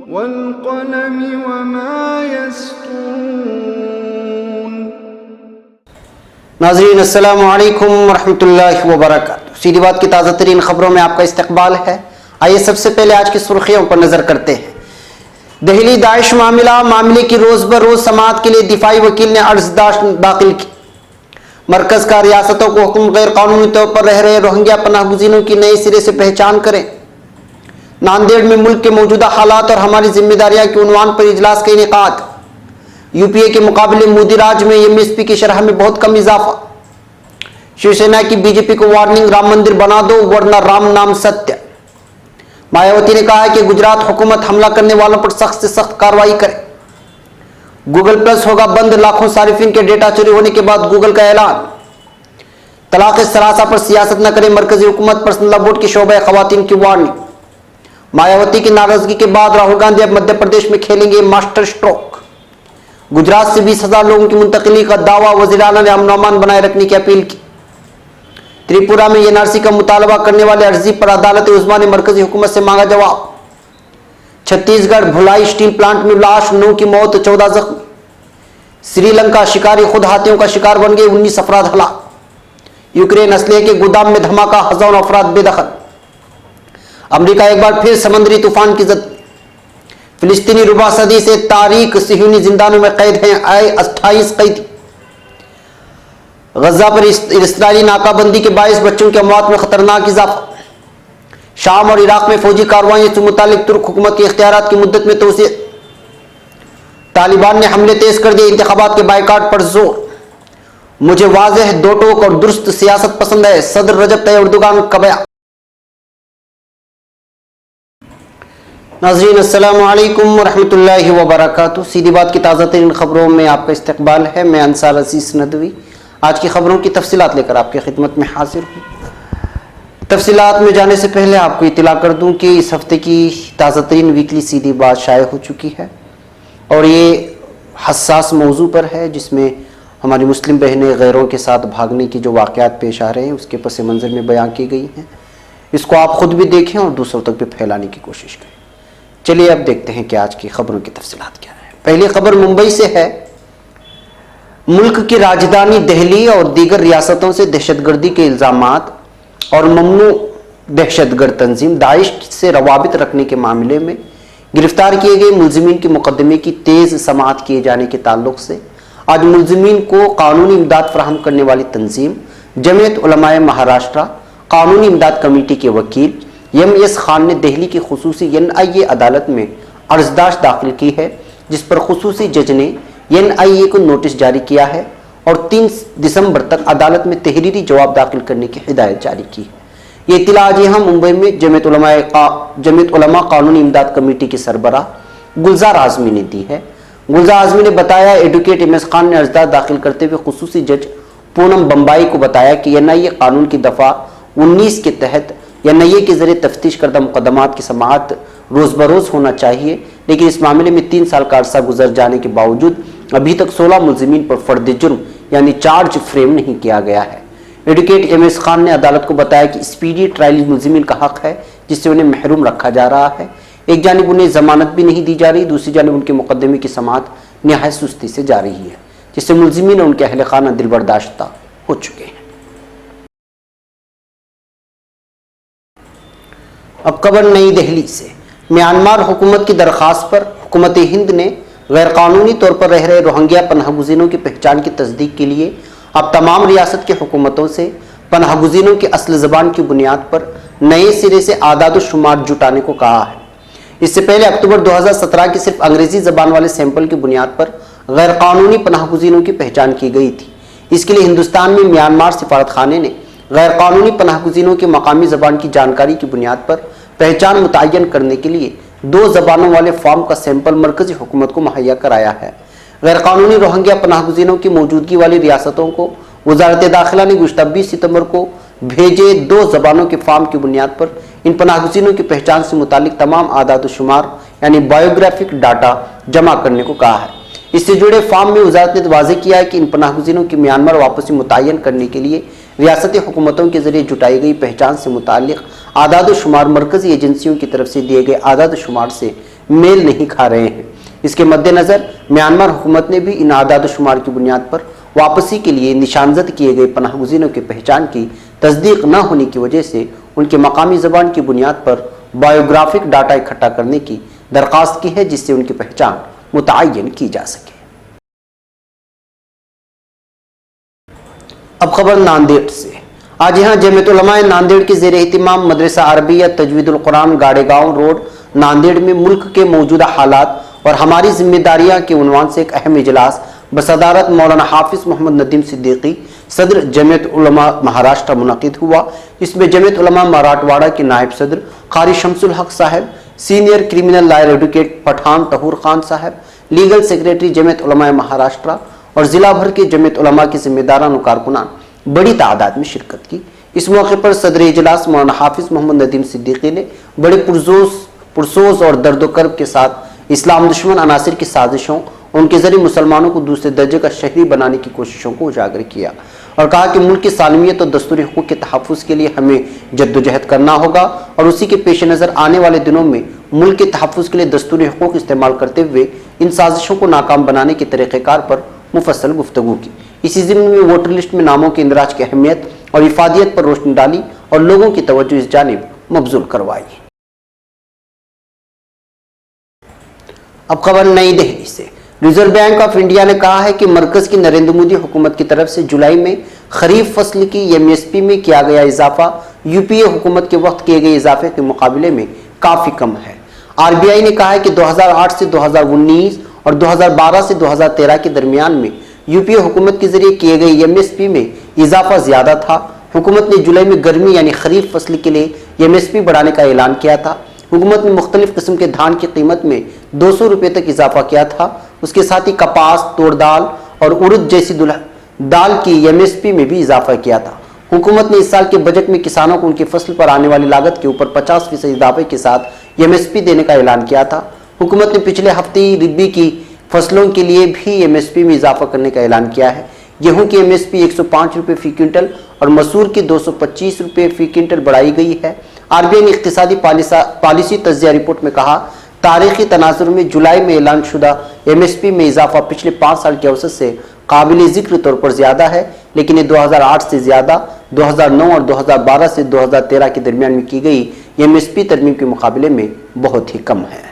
वल्क़लमि वमा यस्तुरून। नाज़रीन अस्सलामु अलैकुम वरहमतुल्लाहि वबरकातुहू। सीधी बात की ताज़ा तरीन खबरों में आपका इस्तकबाल है। आइए सबसे पहले आज की सुर्खियों पर नजर करते हैं। दिल्ली दाइश मामले की रोज ब रोज समाअत के लिए दिफाई वकील ने अर्जदाश्त दाखिल की। मरकज का रियासतों को हुक्म गैर कानूनी तौर पर रह रहे रोहिंग्या पनाह गुज़ीरों की नए सिरे से पहचान करें। नांदेड़ में मुल्क के मौजूदा हालात और हमारी जिम्मेदारियां के उन्वान पर इजलास का इनेकाद। यूपीए के मुकाबले मोदी राज में एमएसपी की शरह में बहुत कम इजाफा। शिवसेना की बीजेपी को वार्निंग, राम मंदिर बना दो वरना राम नाम सत्य। मायावती ने कहा है कि गुजरात हुकूमत हमला करने वालों पर सख्त से सख्त कार्रवाई करे। गूगल प्लस होगा बंद, लाखों सारिफिन के डेटा चोरी होने के बाद गूगल का ऐलान। तलाक सरासा पर सियासत न करे, मरकजी हुकूमत पर्सनल लॉ बोर्ड की शोबा खवातीन की वार्निंग। मायावती की नाराजगी के बाद राहुल गांधी अब मध्य प्रदेश में खेलेंगे मास्टर स्ट्रोक। गुजरात से 20,000 लोगों की मुंतकिली का दावा, वज़ीर आला ने अमन अमान बनाए रखने की अपील की। त्रिपुरा में एनआरसी का मुतालबा करने वाले अर्जी पर अदालत उज़्मा ने मरकजी हुकूमत से मांगा जवाब। छत्तीसगढ़ भुलाई स्टील प्लांट में लाश, 9 की मौत, 14 जख्मी। श्रीलंका शिकारी खुद हाथियों का शिकार बन गए, 19 अफराद हलाक। यूक्रेन असलहे के गोदाम में धमाका, हजारों अफराद बेदखल। अमेरिका एक बार फिर समुद्री तूफान की जद। फिलिस्तीनी रुबा सदी से तारीख सिहूनी जिंदानों में कैद हैं, आए 28 कैदी। गजा पर इस्राइली नाकाबंदी के 22 बच्चों की अमवात में खतरनाक इजाफा। शाम और इराक में फौजी कार्रवाई से मुतालिक तुर्क हुकूमत के इख्तियारात की मुद्दत में तोसी। तालिबान ने हमले तेज कर दिए, इंतखाबात के बायकाट पर जोर। मुझे वाज़ेह, दो टोक और दुरुस्त सियासत पसंद है, सदर रजब तैयब एर्दोगान का बयान। नाज़रीन अस्सलामु अलैकुम वरहमतुल्लाहि वबरकातुहू। सीधी बात की ताज़ा तरीन खबरों में आपका इस्तकबाल है। मैं अंसार अजीज नदवी आज की खबरों की तफसीलात लेकर आपकी खिदमत में हाजिर हूँ। तफसीलात में जाने से पहले आपको इत्तला कर दूं कि इस हफ्ते की ताज़ा तरीन वीकली सीधी बात शाये हो चुकी है और ये हसास मौजू पर है, जिसमें हमारी मुस्लिम बहनें गैरों के साथ भागने की जो वाक़यात पेश आ रहे हैं उसके पस मंज़र में बयां की गई हैं। इसको आप ख़ुद भी देखें और दूसरों तक भी फैलाने की कोशिश करें। चलिए अब देखते हैं कि आज की खबरों की तफसीलात क्या है। पहली खबर मुंबई से है। मुल्क की राजधानी दिल्ली और दीगर रियासतों से दहशतगर्दी के इल्ज़ामात और ममनू दहशतगर्द तंजीम दाइश से रवाबित रखने के मामले में गिरफ्तार किए गए मुलजिमीन के मुकदमे की तेज समाअत किए जाने के ताल्लुक से आज मुलजिमीन को कानूनी इमदाद फराहम करने वाली तंजीम जमीयत उलमाए महाराष्ट्र कानूनी इमदाद कमेटी के वकील एम.एस. खान ने दिल्ली की खुसूसी NIA अदालत में अर्जदाश्त दाखिल की है, जिस पर खुसूसी जज ने NIA को नोटिस जारी किया है और 3 दिसंबर तक अदालत में तहरीरी जवाब दाखिल करने की हिदायत जारी की है। ये इत्तला आज यहाँ मुंबई में जमीयत उलमा कानूनी इमदाद कमेटी के सरबराह गुलजार आजमी ने दी है। गुलजार आजमी ने बताया, एडवोकेट एम.एस. खान ने अर्जदाश्त दाखिल करते हुए खुसूसी जज पूनम बम्बाई को बताया कि NIA कानून की दफ़ा 19 के तहत NIA के जरिए तफ्तीश करदा मुकदमात की समाअत रोज़ बरोज़ होना चाहिए, लेकिन इस मामले में 3 साल का अरसा गुजर जाने के बावजूद अभी तक 16 मुलजिमीन पर फर्द जुर्म यानी चार्ज फ्रेम नहीं किया गया है। Advocate MS. खान ने अदालत को बताया कि स्पीडी ट्रायल मुलजिमीन का हक है, जिससे उन्हें महरूम रखा जा रहा है। एक जानिब उन्हें जमानत भी नहीं दी जा रही, दूसरी जानिब उनके मुकदमे की समाअत निहायत सुस्ती से जा रही है, जिससे मुलजिमीन और उनके अहल खाना दिलबर्दाश्ता हो चुके हैं। अब खबर नई दिल्ली से। म्यांमार हुकूमत की दरख्वास्त पर हुकूमत हिंद ने गैर कानूनी तौर पर रह रहे रोहिंग्या पनाह गुज़ीरों की पहचान की तस्दीक के लिए अब तमाम रियासत की हुकूमतों से पनाह गुज़ीरों की असल ज़बान की बुनियाद पर नए सिरे से आदाद शुमार जुटाने को कहा है। इससे पहले अक्टूबर 2017 की सिर्फ अंग्रेजी ज़बान वाले सैंपल की बुनियाद पर गैर कानूनी पनाह गुज़ीरों की पहचान की गई थी। इसके लिए हिंदुस्तान में म्यांमार सिफारत खाने ने गैर कानूनी पनाह गुज़ीरों की मकामी ज़बान की जानकारी की बुनियाद पर पहचान मुतय्यन करने के लिए 2 ज़बानों वाले फॉर्म का सैंपल मरकजी हुकूमत को मुहैया कराया है। गैर कानूनी रोहिंग्या पनाह गुज़ीरों की मौजूदगी वाली रियासतों को वज़ारत दाखिला ने गुज़श्ता 20 सितंबर को भेजे 2 ज़बानों के फॉर्म की बुनियाद पर इन पनाह गुज़ीरों की पहचान से मुतालिक तमाम आदाद शुमार यानी बायोग्राफिक डाटा जमा करने को कहा है। इससे जुड़े फॉर्म में वज़ारत ने वाज़ेह किया है कि इन पनाह गुज़ीरों की म्यांमार वापसी मुतय्यन करने के लिए रियासती हुकूमतों के जरिए जुटाई गई पहचान से मुताल्लिक़ आदाद शुमार मरकजी एजेंसियों की तरफ से दिए गए आदाद शुमार से मेल नहीं खा रहे हैं। इसके मद्देनजर म्यांमार हुकूमत ने भी इन आदाद शुमार की बुनियाद पर वापसी के लिए निशानजद किए गए पनाहगुज़ीनों की पहचान की तस्दीक न होने की वजह से उनके मकामी ज़बान की बुनियाद पर बायोग्राफिक डाटा इकट्ठा करने की दरख्वास्त की है, जिससे उनकी पहचान मुतय्यन की जा सके। अब खबर नांदेड़ से। आज यहाँ जमीयत उलमा नांदेड़ के ज़ेर एहतिमाम मदरसा अरबिया तजवीदुल कुरान गाड़ेगांव रोड नांदेड़ में मुल्क के मौजूदा हालात और हमारी जिम्मेदारियां के उन्वान से एक अहम इजलास बसदारत मौलाना हाफिज मोहम्मद नदीम सिद्दीकी सदर जमीयत उलमा महाराष्ट्र मुनक़िद हुआ। इसमें जमीयत उलमा मराठवाड़ा के नायब सदर कारी शमसुल हक साहब, senior criminal lawyer advocate Pathan Tahoor Khan साहब, लीगल सेक्रेटरी जमीयत उलमा महाराष्ट्र और जिला भर के जमीयत उलमा के जिम्मेदारान और कारकुनान बड़ी तादाद में शिरकत की। इस मौके पर सदर इजलास मौलाना हाफिज मोहम्मद नदीम सिद्दीकी ने बड़े पुरसोज और दर्दोकर्ब के साथ इस्लाम दुश्मन अनासिर की साजिशों, उनके जरिए मुसलमानों को दूसरे दर्जे का शहरी बनाने की कोशिशों को उजागर किया और कहा कि मुल्क की सालमियत और दस्तूरी हुकूक के तहफ़्फ़ुज़ के लिए हमें जद्दोजहद करना होगा और उसी के पेश नज़र आने वाले दिनों में मुल्क के तहफ़्फ़ुज़ के लिए दस्तूरी हुकूक इस्तेमाल करते हुए इन साजिशों को नाकाम बनाने के तरीक़ेकार पर मुफस्सल गुफ्तगू की। इसी ज़िम्न में वोटर लिस्ट में नामों के इंदराज की अहमियत और इफादियत पर रोशनी डाली और लोगों की तवज्जो इस जानिब मबजूल करवाई। अब खबर नई दिल्ली से। रिजर्व बैंक ऑफ इंडिया ने कहा है कि मरकज की नरेंद्र मोदी हुकूमत की तरफ से जुलाई में खरीफ फसल की एमएसपी में किया गया इजाफा यूपीए हुकूमत के वक्त किए गए इजाफे के मुकाबले में काफी कम है। आरबीआई ने कहा है कि 2008 से 2019 और 2012 से 2013 के दरमियान में यूपीए हुकूमत के जरिए किए गए एमएसपी में इजाफा ज्यादा था। हुकूमत ने जुलाई में गर्मी यानी खरीफ फसल के लिए एमएसपी बढ़ाने का ऐलान किया था। हुकूमत ने मुख्तलिफ किस्म के धान की कीमत में 200 रुपये तक इजाफा किया था। उसके साथ ही कपास, तोड़ दाल और उड़द जैसी दाल की एमएसपी में भी इजाफा किया था। हुकूमत ने इस साल के बजट में किसानों को उनकी फसल पर आने वाली लागत के ऊपर 50% इजाफे के साथ एमएसपी देने का ऐलान किया था। हुकूमत ने पिछले हफ्ते ही रबी की फसलों के लिए भी एमएसपी में इजाफा करने का ऐलान किया है। गेहूं की एमएसपी 105 रुपये फी क्विंटल और मसूर की 225 रुपये फी क्विंटल बढ़ाई गई है। आरबीआई ने इक्तिसादी पॉलिसी तज्जिया रिपोर्ट में कहा, तारीखी तनाजुर में जुलाई में ऐलान शुदा एमएसपी में इजाफा पिछले 5 साल के औसत से काबिल जिक्र तौर पर ज्यादा है, लेकिन ये 2008 से ज्यादा 2009 और 2012 से 2013 के दरमियान में की गई एमएसपी तरमीम के मुकाबले में बहुत ही कम है।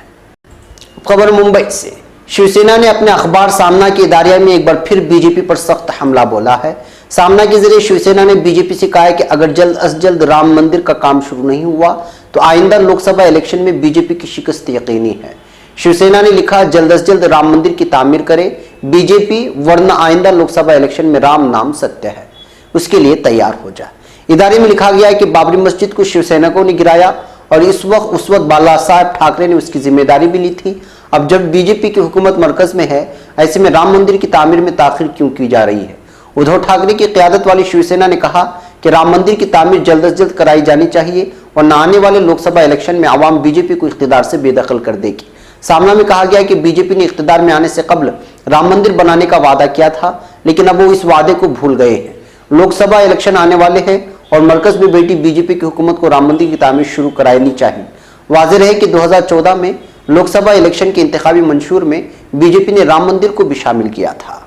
खबर मुंबई से। शिवसेना ने अपने अखबार सामना के इदारिया में एक बार फिर बीजेपी पर सख्त हमला बोला है। सामना के जरिए शिवसेना ने बीजेपी से कहा है कि अगर जल्द अज जल्द राम मंदिर का काम शुरू नहीं हुआ तो आइंदा लोकसभा इलेक्शन में बीजेपी की शिकस्त यकीनी है। शिवसेना ने लिखा, जल्द अज जल्द राम मंदिर की तामीर करे बीजेपी, वरना आइंदा लोकसभा इलेक्शन में राम नाम सत्य है, उसके लिए तैयार हो जाए। इदारे में लिखा गया है कि बाबरी मस्जिद को शिवसैनिकों ने गिराया और उस वक्त बाला साहब ठाकरे ने उसकी जिम्मेदारी भी ली थी। अब जब बीजेपी की हुकूमत मरकज में है, ऐसे में राम मंदिर की तामीर में ताखिर क्यों की जा रही है। उद्धव ठाकरे की क़यादत वाली शिवसेना ने कहा कि राम मंदिर की तामीर जल्द अज जल्द कराई जानी चाहिए और आने वाले लोकसभा इलेक्शन में आवाम बीजेपी को इख्तिदार से बेदखल कर देगी। सामना में कहा गया कि बीजेपी ने इख्तिदार में आने से कबल राम मंदिर बनाने का वादा किया था, लेकिन अब वो इस वादे को भूल गए हैं। लोकसभा इलेक्शन आने वाले हैं और मरकज में बैठी बीजेपी की हुकूमत को राम मंदिर की तामीर शुरू करानी चाहिए। वाज़ेह है कि 2014 में लोकसभा इलेक्शन के इंतखाबी मंशूर में बीजेपी ने राम मंदिर को भी शामिल किया था।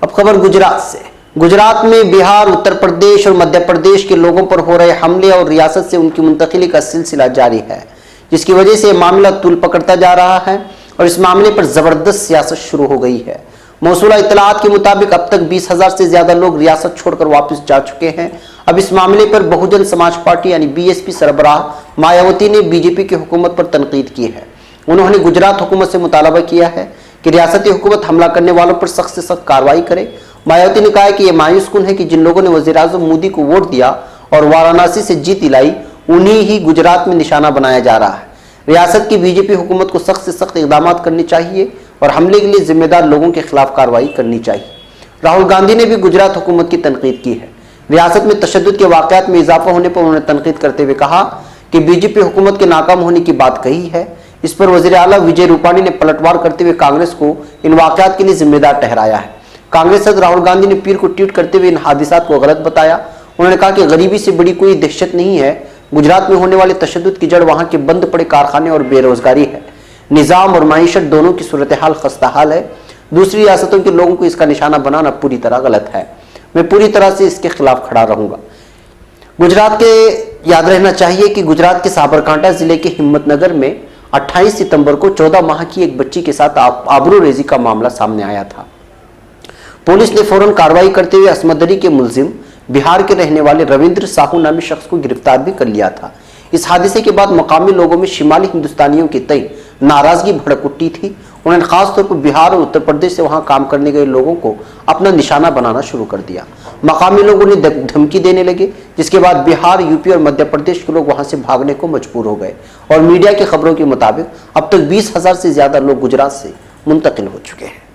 अब खबर गुजरात से। गुजरात में बिहार, उत्तर प्रदेश और मध्य प्रदेश के लोगों पर हो रहे हमले और रियासत से उनकी मुंतकिली का सिलसिला जारी है, जिसकी वजह से मामला तूल पकड़ता जा रहा है और इस मामले पर जबरदस्त सियासत शुरू हो गई है। मौसूला इत्तलात के मुताबिक अब तक 20,000 से ज्यादा लोग रियासत छोड़कर वापस जा चुके हैं। अब इस मामले पर बहुजन समाज पार्टी यानी बीएसपी सरबराह मायावती ने बीजेपी की हुकूमत पर तनकीद की है। उन्होंने गुजरात हुकूमत से मुतालबा किया है कि रियासती हुकूमत हमला करने वालों पर सख्त से सख्त कार्रवाई करे। मायावती ने कहा है कि यह मायूस कुन है कि जिन लोगों ने वज़ीर-ए-आज़म मोदी को वोट दिया और वाराणसी से जीत दिलाई, उन्हीं ही गुजरात में निशाना बनाया जा रहा है। रियासत की बीजेपी हुकूमत को सख्त से सख्त इकदाम करने चाहिए और हमले के लिए जिम्मेदार लोगों के खिलाफ कार्रवाई करनी चाहिए। राहुल गांधी ने भी गुजरात हुकूमत की तनकीद की है। रियासत में तशद्दुद के वाक़यात में इजाफा होने पर उन्होंने तनकीद करते हुए कहा कि बीजेपी हुकूमत के नाकाम होने की बात कही है। इस पर वज़ीर आला विजय रूपाणी ने पलटवार करते हुए कांग्रेस को इन वाक़यात के लिए जिम्मेदार ठहराया है। कांग्रेस सदस्य राहुल गांधी ने पीर को ट्वीट करते हुए इन हादिसात को गलत बताया। उन्होंने कहा कि गरीबी से बड़ी कोई दहशत नहीं है गुजरात में होने वाले तशद्दुद की जड़ वहां के बंद पड़े कारखाने और बेरोजगारी है। निजाम और माईशत दोनों की सूरत हाल खस्ता हाल है। दूसरी रियासतों के लोगों को इसका निशाना बनाना पूरी तरह गलत है। मैं पूरी तरह से इसके खिलाफ खड़ा रहूंगा। गुजरात के याद रहना चाहिए कि गुजरात के साबरकांठा जिले के हिम्मतनगर में 28 सितंबर को 14 माह की एक बच्ची के साथ आबरूरेजी का मामला सामने आया था। पुलिस ने फौरन कार्रवाई करते हुए असमदरी के मुलजिम बिहार के रहने वाले रविंद्र साहू नामी शख्स को गिरफ्तार भी कर लिया था। इस हादसे के बाद मकामी लोगों में शिमाली हिंदुस्तानियों के तय नाराजगी भड़क उठी थी। उन्होंने खासतौर पर बिहार और उत्तर प्रदेश से वहां काम करने गए लोगों को अपना निशाना बनाना शुरू कर दिया। मकामी लोगों ने धमकी देने लगे, जिसके बाद बिहार, यूपी और मध्य प्रदेश के लोग वहां से भागने को मजबूर हो गए और मीडिया की खबरों के मुताबिक अब तक 20,000 से ज्यादा लोग गुजरात से मुंतकिल हो चुके हैं।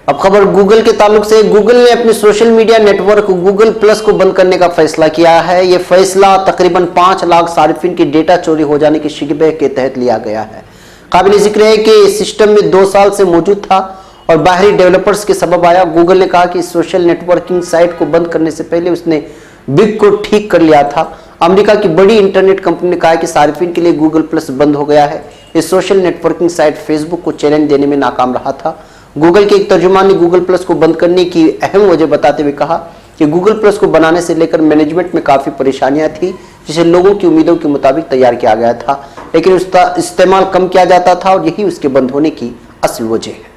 अब खबर गूगल के ताल्लुक से। गूगल ने अपने social media network Google plus को बंद करने का फैसला किया है। यह फैसला तकरीबन 5 लाख सार्फिन की डेटा चोरी हो जाने के शिकवे के तहत लिया गया है। काबिल जिक्र है कि सिस्टम में 2 साल से मौजूद था और बाहरी डेवलपर्स के सबब आया। गूगल ने कहा कि सोशल नेटवर्किंग साइट को बंद करने से पहले उसने बिग को ठीक कर लिया था। अमेरिका की बड़ी इंटरनेट कंपनी ने कहा कि सार्फिन के लिए गूगल प्लस बंद हो गया है। इस सोशल नेटवर्किंग साइट फेसबुक को चैलेंज देने में नाकाम रहा था। गूगल के एक तर्जुमान ने गूगल प्लस को बंद करने की अहम वजह बताते हुए कहा कि गूगल प्लस को बनाने से लेकर मैनेजमेंट में काफी परेशानियां थी, जिसे लोगों की उम्मीदों के मुताबिक तैयार किया गया था, लेकिन उसका इस्तेमाल कम किया जाता था और यही उसके बंद होने की असल वजह है।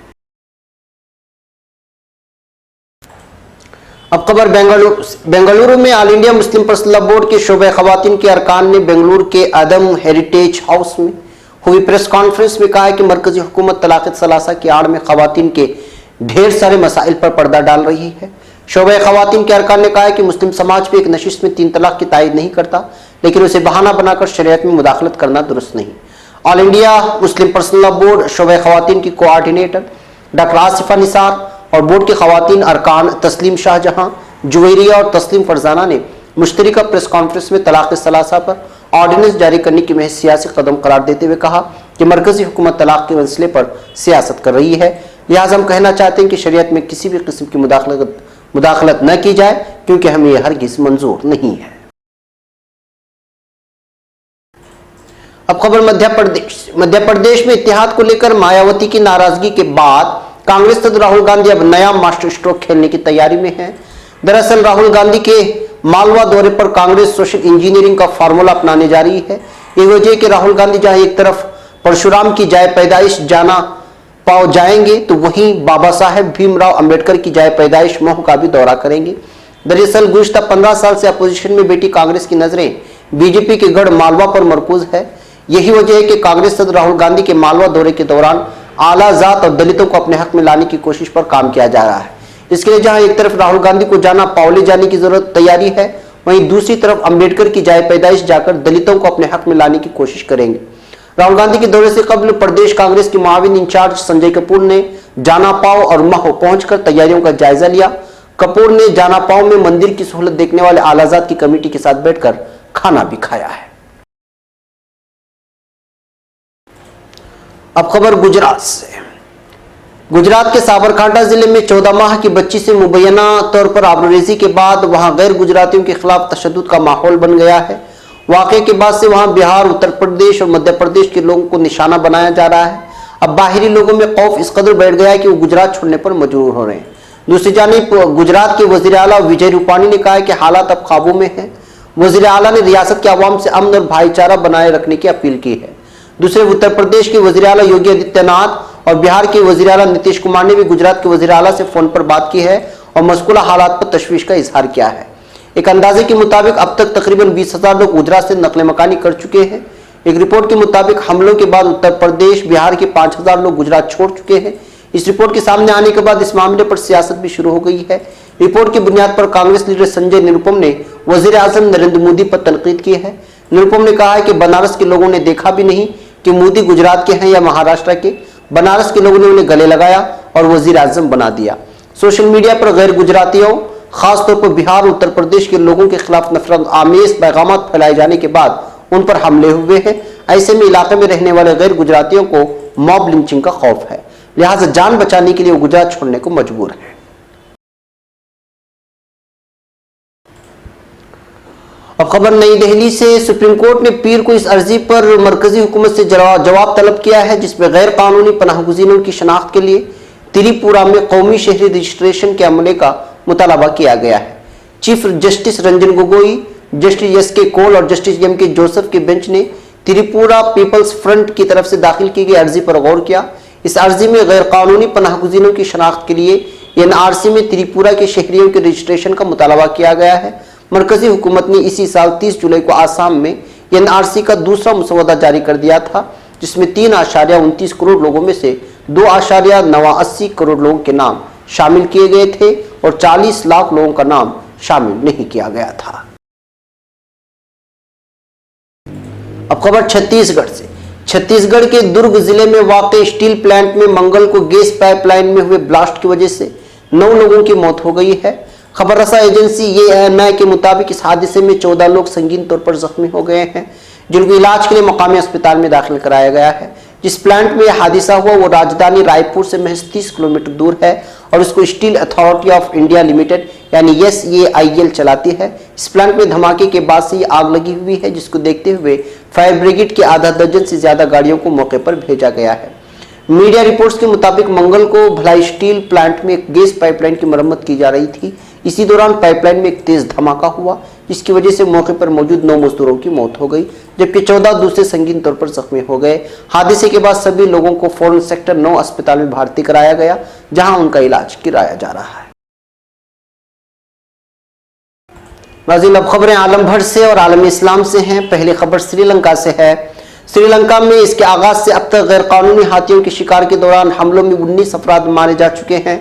अब खबर बेंगलुरु में all India Muslim personal law board के शोबे खवातीन के अरकान ने बेंगलुरु के आदम हेरिटेज हाउस में हुई प्रेस कॉन्फ्रेंस में कहा है कि मरकजी हुकूमत तलाक़ सलासा की आड़ में खवातीन के ढेर सारे मसाइल पर पर्दा डाल रही है। शोबे खवातीन के अरकान ने कहा है कि मुस्लिम समाज भी एक नशिस्त में 3 तलाक की तायद नहीं करता, लेकिन उसे बहाना बनाकर शरीयत में मुदाखलत करना दुरुस्त नहीं। All India Muslim personal law board शोबे खवातीन की कोऑर्डिनेटर डॉक्टर आसिफा निसार और बोर्ड के खवातीन अरकान तस्लीम शाहजहां, जुवेरिया और तस्लीम फरजाना ने मुश्तरका प्रेस कॉन्फ्रेंस में तलाक़ सलासा पर ऑर्डिनेंस जारी करने की महज सियासी कदम करार देते हुए कहा कि मरकजी हुकूमत तलाक के मसले पर सियासत कर रही है। लिहाजा हम कहना चाहते हैं कि शरीयत में किसी भी किस्म की मुदाखलत न की जाए, क्योंकि हमें यह हरगिज़ मंजूर नहीं है। अब खबर मध्य प्रदेश में इत्तेहाद को लेकर मायावती की नाराजगी के बाद कांग्रेस सदर राहुल गांधी अब नया मास्टर स्ट्रोक खेलने की तैयारी में है। दरअसल राहुल गांधी के मालवा दौरे पर कांग्रेस सोशल इंजीनियरिंग का फार्मूला अपनाने जा रही है। ये वजह है कि राहुल गांधी जहां एक तरफ परशुराम की जाए पैदाइश जाना पाओ जाएंगे, तो वहीं बाबा साहेब भीमराव अंबेडकर की जाए पैदाइश महू का भी दौरा करेंगे। दरअसल गुज़श्ता 15 साल से अपोजिशन में बैठी कांग्रेस की नजरें बीजेपी के गढ़ मालवा पर मरकूज है। यही वजह है कि कांग्रेस सदर राहुल गांधी के मालवा दौरे के दौरान आला जात और दलितों को अपने हक में लाने की कोशिश पर काम किया जा रहा है। इसके लिए जहां एक तरफ राहुल गांधी को जाना पाओले जाने की जरूरत तैयारी है, वहीं दूसरी तरफ अंबेडकर की जाए पैदाइश जाकर दलितों को अपने हक में लाने की कोशिश करेंगे। राहुल गांधी के दौरे से कबल प्रदेश कांग्रेस के मुआविन इंचार्ज संजय कपूर ने जानापाव और महू पहुंचकर तैयारियों का जायजा लिया। कपूर ने जानापाव में मंदिर की सहूलत देखने वाले आलाजात की कमेटी के साथ बैठकर खाना भी खाया है। अब खबर गुजरात से। गुजरात के साबरकांठा जिले में 14 माह की बच्ची से मुबैना तौर पर आबरूरेजी के बाद वहां गैर गुजरातियों के खिलाफ तशद्दुद का माहौल बन गया है। वाकये के बाद से वहां बिहार, उत्तर प्रदेश और मध्य प्रदेश के लोगों को निशाना बनाया जा रहा है। अब बाहरी लोगों में खौफ इस कदर बैठ गया है कि वो गुजरात छोड़ने पर मजबूर हो रहे हैं। दूसरी जानिब गुजरात के वजीर आला विजय रूपानी ने कहा है कि हालात अब काबू में है। वजीर आला ने रियासत के अवाम से अमन और भाईचारा बनाए रखने की अपील की है। दूसरे उत्तर प्रदेश के वजीर आला योगी आदित्यनाथ और बिहार के वजीर आला नीतीश कुमार ने भी गुजरात के वजीर आला से फोन पर बात की है और मज़कूरा हालात पर तशवीश का इजहार किया है। एक अंदाजे के मुताबिक अब तक तकरीबन 20,000 लोग गुजरात से नकल मकानी कर चुके हैं। एक रिपोर्ट के मुताबिक हमलों के बाद उत्तर प्रदेश, बिहार के 5,000 लोग गुजरात छोड़ चुके हैं। इस रिपोर्ट के सामने आने के बाद इस मामले पर सियासत भी शुरू हो गई है। रिपोर्ट की बुनियाद पर कांग्रेस लीडर संजय निरुपम ने वजीर आजम नरेंद्र मोदी पर तनकीद की है। निरुपम ने कहा है कि बनारस के लोगों ने देखा भी नहीं कि मोदी गुजरात के हैं या महाराष्ट्र के। बनारस के लोगों ने उन्हें गले लगाया और वजीर आजम बना दिया। सोशल मीडिया पर गैर गुजरातियों, खासतौर पर बिहार और उत्तर प्रदेश के लोगों के खिलाफ नफरत आमेज पैगाम फैलाए जाने के बाद उन पर हमले हुए हैं। ऐसे में इलाके में रहने वाले गैर गुजरातियों को मॉब लिंचिंग का खौफ है, लिहाजा जान बचाने के लिए वो गुजरात छोड़ने को मजबूर है। अब खबर नई दिल्ली से, सुप्रीम कोर्ट ने पीर को इस अर्जी पर मरकजी हुकूमत से जवाब तलब किया है जिसमें गैर कानूनी पनाहगुज़ीनों की शनाख्त के लिए त्रिपुरा में कौमी शहरी रजिस्ट्रेशन के अमले का मुतालबा किया गया है। Chief justice Ranjan Gogoi, justice S के कौल और जस्टिस एम के जोसेफ के बेंच ने त्रिपुरा पीपल्स फ्रंट की तरफ से दाखिल की गई अर्जी पर गौर किया। इस अर्जी में गैर कानूनी पनाहगुज़ीनों की शनाख्त के लिए एनआरसी में त्रिपुरा के शहरियों के रजिस्ट्रेशन का मुतालबा किया गया है। मरकजी हुकूमत ने इसी साल 30 जुलाई को आसाम में एनआरसी का दूसरा मसौदा जारी कर दिया था जिसमें 3.29 करोड़ लोगों में से 2.89 करोड़ लोगों के नाम शामिल किए गए थे और 40 लाख लोगों का नाम शामिल नहीं किया गया था। अब खबर छत्तीसगढ़ से, छत्तीसगढ़ के दुर्ग जिले में वाक़ स्टील प्लांट में मंगल को गैस पाइपलाइन में हुए ब्लास्ट की वजह से 9 लोगों की मौत हो गई है। खबर रसा एजेंसी एएनआई के मुताबिक इस हादसे में 14 लोग संगीन तौर पर जख्मी हो गए हैं जिनको इलाज के लिए मकामी अस्पताल में दाखिल कराया गया है। जिस प्लांट में यह हादसा हुआ वो राजधानी रायपुर से महज 30 किलोमीटर दूर है और इसको steel authority of India limited यानी SAIL चलाती है। इस प्लांट में धमाके के बाद से आग लगी हुई है जिसको देखते हुए फायर ब्रिगेड की आधा दर्जन से ज्यादा गाड़ियों को मौके पर भेजा गया है। मीडिया रिपोर्ट्स के मुताबिक मंगल को भिलाई स्टील प्लांट में एक गैस पाइपलाइन की मरम्मत की जा रही थी। इसी दौरान पाइपलाइन में एक तेज धमाका हुआ जिसकी वजह से मौके पर मौजूद 9 मजदूरों की मौत हो गई जबकि 14 दूसरे संगीन तौर पर जख्मी हो गए। हादसे के बाद सभी लोगों को फौरन सेक्टर 9 अस्पताल में भर्ती कराया गया जहां उनका इलाज कराया जा रहा है। नाज़रीन, अब खबरें आलम भर से और आलम इस्लाम से हैं। पहली खबर श्रीलंका से है। श्रीलंका में इसके आगाज से अब तक गैर कानूनी हाथियों के शिकार के दौरान हमलों में 19 अफराद मारे जा चुके हैं।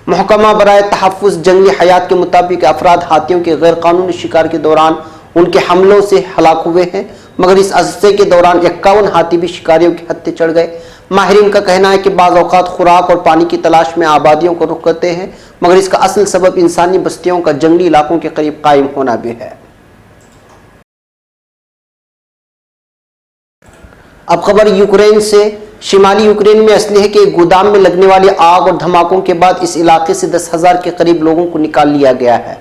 महकमा बराए तहफ़्फ़ुज़ जंगली हयात के मुताबिक अफराद हाथियों के गैर कानूनी शिकार के दौरान उनके हमलों से हलाक हुए हैं मगर इस अरसे के दौरान 51 हाथी भी शिकारियों के हत्थे चढ़ गए। माहिरीन का कहना है कि बाज़ औक़ात खुराक और पानी की तलाश में आबादियों को रुख करते हैं मगर इसका असल सबब इंसानी बस्तियों का जंगली इलाकों के करीब कायम होना भी है। अब खबर यूक्रेन से। शिमाली यूक्रेन में असलहे के गोदाम में लगने वाली आग और धमाकों के बाद इस इलाके से 10,000 के करीब लोगों को निकाल लिया गया है।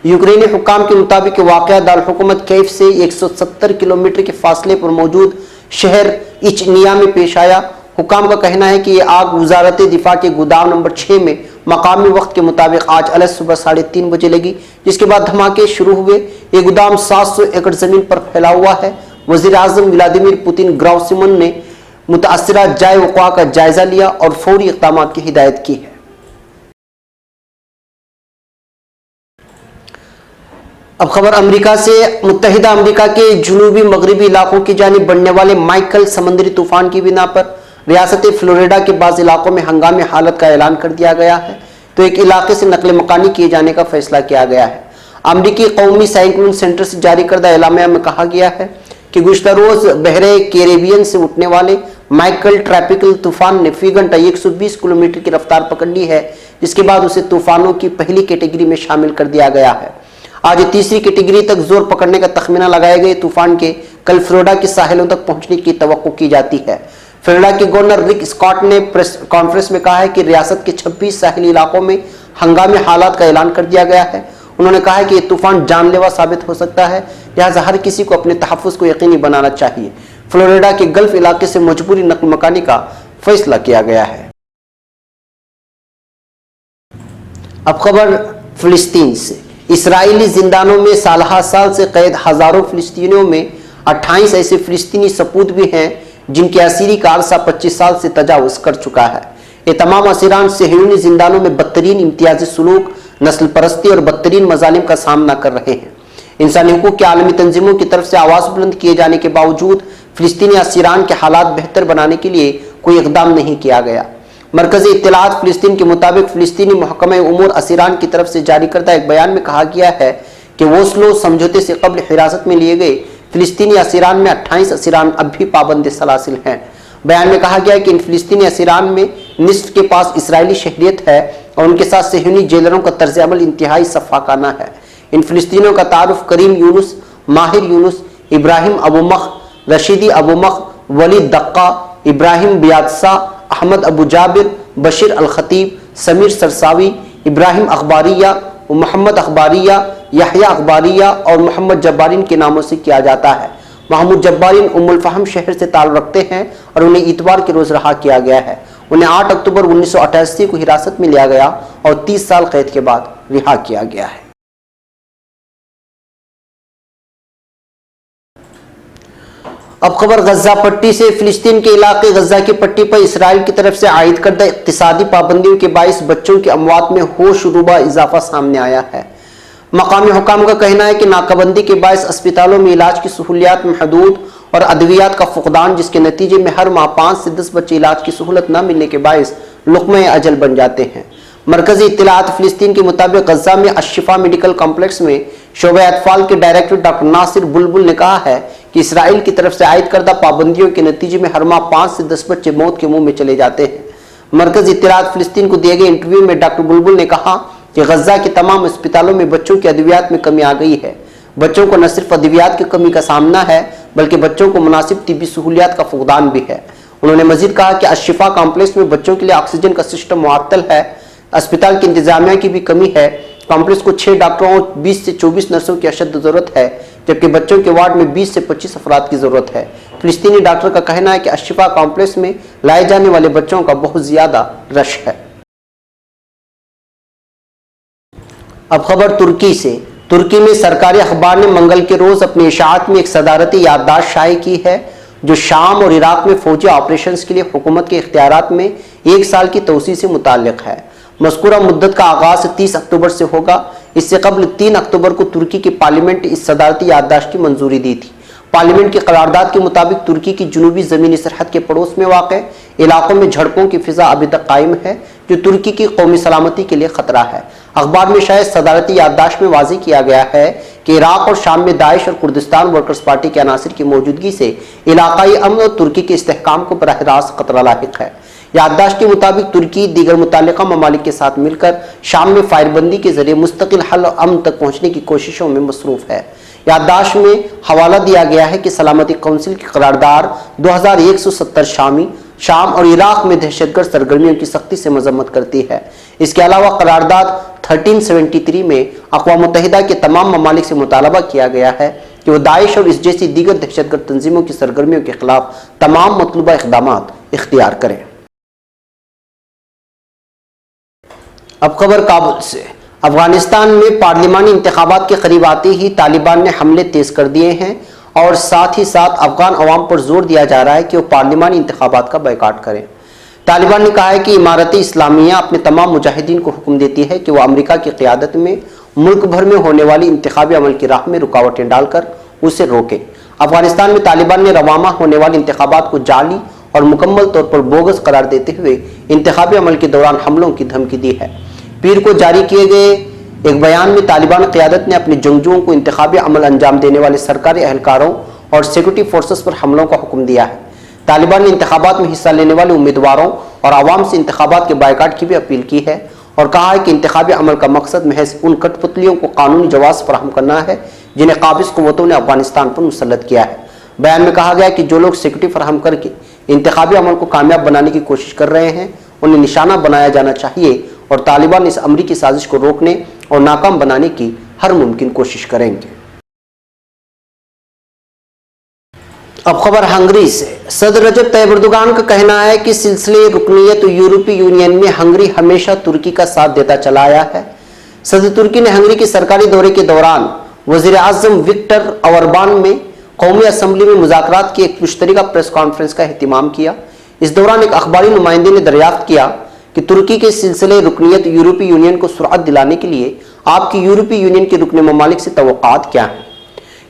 यूक्रेनी हुक्काम के मुताबिक वाक़या दारहुकूमत कैफ से 170 किलोमीटर के फासले पर मौजूद शहर इचनिया में पेश आया। हुक्काम का कहना है कि यह आग वजारत दिफा के गोदाम नंबर 6 में मकामी वक्त के मुताबिक आज अलग सुबह 3:30 बजे लगी जिसके बाद धमाके शुरू हुए। ये गोदाम 700 एकड़ जमीन पर फैला हुआ है। वज़ीर आज़म व्लादिमीर पुतिन ग्राउसिमन ने मुतासिरा जाए वक़्वा का जायजा लिया और फौरी इक़दाम की हिदायत की है। अब खबर अमेरिका से। मुत्तहिदा अमेरिका के जुनूबी मगरबी इलाकों की जानिब बढ़ने वाले माइकल समुद्री तूफान की बिना पर रियासत फ्लोरिडा के बाज़ इलाकों में हंगामी हालत का ऐलान कर दिया गया है तो एक इलाके से नकल मकानी किए जाने का फैसला किया गया है। अमरीकी कौमी साइक्लोन सेंटर से जारी करदा एलामिया में कहा गया है कि गुज़िश्ता रोज बहरे कैरेबियन से उठने वाले माइकल ट्रॉपिकल तूफान ने फी घंटा 120 किलोमीटर की रफ्तार पकड़ ली है जिसके बाद उसे तूफानों की पहली कैटेगरी में शामिल कर दिया गया है। आज तीसरी कैटेगरी तक जोर पकड़ने का तखमीना लगाए गए तूफान के कल फ्लोरिडा के साहिलों तक पहुंचने की तवक्को की जाती है। फ्लोरिडा के गवर्नर रिक स्कॉट ने प्रेस कॉन्फ्रेंस में कहा है कि रियासत के 26 साहिली इलाकों में हंगामी हालात का ऐलान कर दिया गया है। उन्होंने कहा है कि यह तूफान जानलेवा साबित हो सकता है, लिहाजा हर किसी को अपने तहफ़्फ़ुज़ को यकीनी बनाना चाहिए। फ्लोरिडा के गल्फ इलाके से मजबूरी नकल मकानी का फैसला किया गया है। अब खबर फिलिस्तीन से। इसराइली जिंदानों में साल से कैद हजारों फिलिस्तीनियों में 28 ऐसे फिलिस्तीनी सपूत भी हैं जिनके असीरी का अरसा 25 साल से तजावुज़ कर चुका है। ये तमाम असीरान सहयूनी जिंदानों में बदतरीन इम्तियाजी सुलूक, नस्ल परस्ती और बदतरीन मजालिम का सामना कर रहे हैं। इंसानी हुकूक की आलमी तंजीमों की तरफ से आवाज़ बुलंद किए जाने के बावजूद फिलिस्तीनी असीरान के हालात बेहतर बनाने के लिए कोई इकदाम नहीं किया गया। मरकजी इत्तलाआत फिलिस्तीन के मुताबिक फिलिस्तीनी महकमा उमूर असीरान की तरफ से जारी करदा एक बयान में कहा गया है कि ओस्लो समझौते से कबल हिरासत में लिए गए फिलिस्तीनी असीरान में 28 असीरान अब भी पाबंद सलासिल हैं। बयान में कहा गया कि इन फिलिस्तीनी असीरान में निस्फ के पास इसराइली शहरियत है और उनके साथ सहयूनी जेलरों का तर्ज अमल इंतहाई सफ़ाकाना है। इन फिलिस्तीनियों का तारुफ करीम यूनुस, माहिर यूनुस, इब्राहिम अबू मख, रशीदी अबू मख, वलीद दक्का, इब्राहिम बियादसा, अहमद अबू जाबिर, बशीर अल खतीब, समीर सरसावी, इब्राहिम अखबारिया, वो मोहम्मद अखबारिया, यहया अखबारिया और मोहम्मद जब्बारीन के नामों से किया जाता है। महमूद जब्बारीन उम्मुल फहम शहर से ताल्लुक़ रखते हैं और उन्हें इतवार के रोज़ रहा किया गया है। उन्हें 8 अक्टूबर 1988 को हिरासत में लिया गया और 30 साल कैद के बाद रिहा किया गया है। अब खबर गजा पट्टी से। फिलिस्तीन के इलाके गजा की पट्टी पर इसराइल की तरफ से आयद करदा इक़्तिसादी पाबंदियों के बाइस बच्चों की अमवात में होशरुबा इजाफा सामने आया है। मकामी हुकाम का कहना है कि नाकाबंदी के बाइस अस्पतालों में इलाज की सहूलियात महदूद और अद्वियात का फुकदान, जिसके नतीजे में हर माह 5 से 10 बच्चे इलाज की सहूलत न मिलने के बाइस लुक़्मे अजल बन जाते हैं। मरकजी इत्तलात फिलिस्तीन के मुताबिक गजा में अशिफा मेडिकल कॉम्प्लेक्स में शोबे अतफाल के डायरेक्टर डॉक्टर नासिर बुलबुल ने कहा है कि इसराइल की तरफ से आयद करदा पाबंदियों के नतीजे में हर माह 5 से 10 बच्चे मौत के मुंह में चले जाते हैं। मरकजी इत्तलात फिलिस्तीन को दिए गए इंटरव्यू में डॉक्टर बुलबुल ने कहा कि गजा के तमाम अस्पतालों में बच्चों की अद्वियात में कमी आ गई है। बच्चों को न सिर्फ अद्वियात की कमी का सामना है बल्कि बच्चों को मुनासिब तिब्बी सहूलियात का फुकदान भी है। उन्होंने मजीद कहा कि अशिफा कॉम्प्लेक्स में बच्चों के लिए ऑक्सीजन का सिस्टम मुअत्तल है, अस्पताल की इंतजामिया की भी कमी है। कॉम्प्लेक्स को 6 डॉक्टरों और 20 से 24 नर्सों की अशद जरूरत है, जबकि बच्चों के वार्ड में 20 से 25 अफराद की जरूरत है। फिलिस्तीनी डॉक्टर का कहना है कि अशिफा कॉम्प्लेक्स में लाए जाने वाले बच्चों का बहुत ज्यादा रश है। अब खबर तुर्की से। तुर्की में सरकारी अखबार ने मंगल के रोज अपनी इशाअत में एक सदारती याददाश्त शाये की है जो शाम और इराक में फौजी ऑपरेशंस के लिए हुकूमत के इख्तियारात में 1 साल की तोसी से मुताल्लिक है। मज़कूरा मुद्दत का आगाज 30 अक्टूबर से होगा। इससे कबल 3 अक्टूबर को तुर्की की पार्लियामेंट इस सदारती याददाश्त की मंजूरी दी थी। पार्लियामेंट की करारदाद के मुताबिक तुर्की की जुनूबी ज़मीनी सरहद के पड़ोस में वाक़ इलाकों में झड़पों की फिजा अभी तक कायम है, जो तुर्की की कौमी सलामती के लिए खतरा है। अखबार में शायद सदारती याददाश्त में वाज़ेह किया गया है कि इराक और शाम में दाइश और कुर्दिस्तान वर्कर्स पार्टी के अनासिर की मौजूदगी से इलाकाई अमन और तुर्की के इस्तेहकाम को बराह रास्त खतरा लाहिक है। याददाश्त के मुताबिक तुर्की दीगर मुताल्लिका ममालिक के साथ मिलकर शाम में फायरबंदी के जरिए मुस्तकिल हल और अमन तक पहुंचने की कोशिशों में मसरूफ है। याददाश्त में हवाला दिया गया है कि सलामती कौंसिल की करारदाद 2170 शाम और इराक में दहशतगर्द सरगर्मियों की सख्ती से मजम्मत करती है। इसके अलावा करारदाद 1373 में अक़वाम मुत्तहिदा के तमाम ममालिक से मुतालबा किया गया है कि वो दाइश और इस जैसी दीगर दहशतगर्द तंजीमों की सरगर्मियों के खिलाफ तमाम मतलूबा इक़दामात इख्तियार करें। अब खबर काबुल से। अफगानिस्तान में पार्लिमानी इंतखाबात के करीब आते ही तालिबान ने हमले तेज कर दिए हैं और साथ ही साथ अफगान अवाम पर जोर दिया जा रहा है कि वो पार्लिमानी इंतखाबात का बायकाट करें। तालिबान ने कहा है कि इमारत इस्लामिया अपने तमाम मुजाहिदीन को हुक्म देती है कि वह अमेरिका की क़ियादत में मुल्क भर में होने वाली इंतखाबी अमल की राह में रुकावटें डालकर उसे रोकें। अफगानिस्तान में तालिबान ने रवाना होने वाले इंतखाबात को जाली और मुकम्मल तौर पर बोगस करार देते हुए इंतखाबी अमल के दौरान हमलों की धमकी दी है। पीर को जारी किए गए एक बयान में तालिबान क़ियादत ने अपने जंगजुओं को इंतखाबी अमल अंजाम देने वाले सरकारी एहलकारों और सिक्योरिटी फोर्सेस पर हमलों का हुक्म दिया है। तालिबान ने इंतखाबात में हिस्सा लेने वाले उम्मीदवारों और आवाम से इंतखाबात के बायकाट की भी अपील की है और कहा है कि इंतखाबी अमल का मकसद महज उन कठपुतलियों को कानूनी जवाब फराहम करना है जिन्हें काबिज कुव्वतों ने अफगानिस्तान पर मुसल्लत किया है। बयान में कहा गया कि जो लोग सिक्योरिटी फराहम करके इंतखाबी अमल को कामयाब बनाने की कोशिश कर रहे हैं उन्हें निशाना बनाया जाना चाहिए और तालिबान इस अमरीकी साजिश को रोकने और नाकाम बनाने की हर मुमकिन कोशिश करेंगे। अब खबर हंगरी से। सदर रजब तैयब एर्दोगान का कहना है कि सिलसिले रुकनीयत यूरोपीय यूनियन में हंगरी हमेशा तुर्की का साथ देता चला आया है। सदर तुर्की ने हंगरी के सरकारी दौरे के दौरान वजीर आजम विक्टर ओरबान में कौमी असम्बली में मुज़ाकरात की एक मुश्तरका प्रेस कॉन्फ्रेंस का एहतमाम किया। इस दौरान एक अखबारी नुमाइंदे ने दरियाफ्त किया कि तुर्की के सिलसिले रुकनीयत यूरोपीय यूनियन को सुरअत दिलाने के लिए आपकी यूरोपीय यूनियन के रुकने ममालिक से तवक्कात क्या है?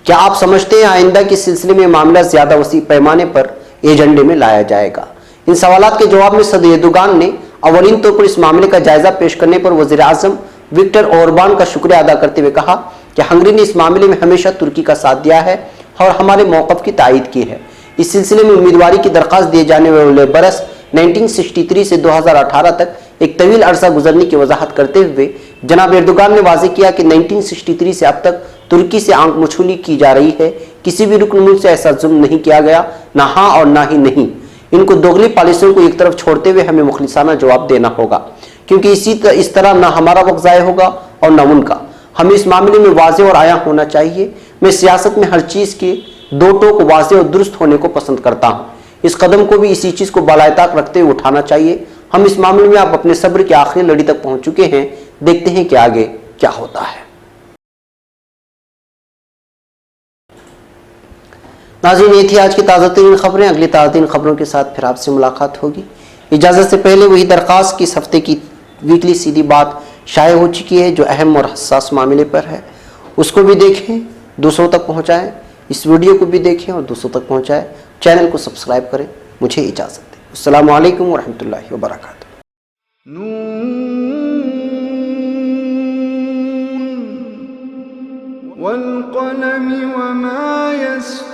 क्या आप समझते हैं आइंदा के सिलसिले में मामला ज्यादा वसी पैमाने पर एजेंडे में लाया जाएगा? इन सवालात के जवाब में सदर एर्दोगान ने अवलीन तौर पर इस मामले का जायजा पेश करने पर वजीर आजम विक्टर ओरबान का शुक्रिया अदा करते हुए कहा कि हंगरी ने इस मामले में हमेशा तुर्की का साथ दिया है और हमारे मौक़िफ़ की तायीद की है। इस सिलसिले में उम्मीदवारी की दरख्वास्त दिए जाने वाले बरस 1963 से 2018 तक एक तवील अरसा गुजरने की वजाहत करते हुए जनाब एर्दोगान ने वाज़ेह किया कि 1963 से अब तक तुर्की से आंख मछली की जा रही है। किसी भी रुकन मुल्क से ऐसा जुल्म नहीं किया गया, ना हाँ और ना ही नहीं। इनको दोगली पॉलिसियों को एक तरफ छोड़ते हुए हमें मुखलिसाना जवाब देना होगा, क्योंकि इस तरह ना हमारा वक्त ज़ाय होगा और न उनका। हमें इस मामले में वाज़ेह और आया होना चाहिए। मैं सियासत में हर चीज़ के दो टोक वाज़ेह और दुरुस्त होने को पसंद करता हूँ। इस कदम को भी इसी चीज़ को बालायताक रखते हुए उठाना चाहिए। हम इस मामले में आप अपने सब्र की आखिरी लड़ी तक पहुँच चुके हैं। देखते हैं कि आगे क्या होता है। नाज़रीन, ये थी आज की ताज़ा तरीन खबरें। अगली ताज़ा तरीन खबरों के साथ फिर आपसे मुलाकात होगी। इजाज़त से पहले वही दरख्वास्त कि इस हफ्ते की वीकली सीधी बात शाये हो चुकी है जो अहम और हसास मामले पर है, उसको भी देखें, दूसरों तक पहुँचाएँ। इस वीडियो को भी देखें और दूसरों तक पहुँचाएँ। चैनल को सब्सक्राइब करें। मुझे इजाज़त दें। अस्सलामु अलैकुम व रहमतुल्लाहि व बरकातुहू। वल क़लम वमा यस्तुरून।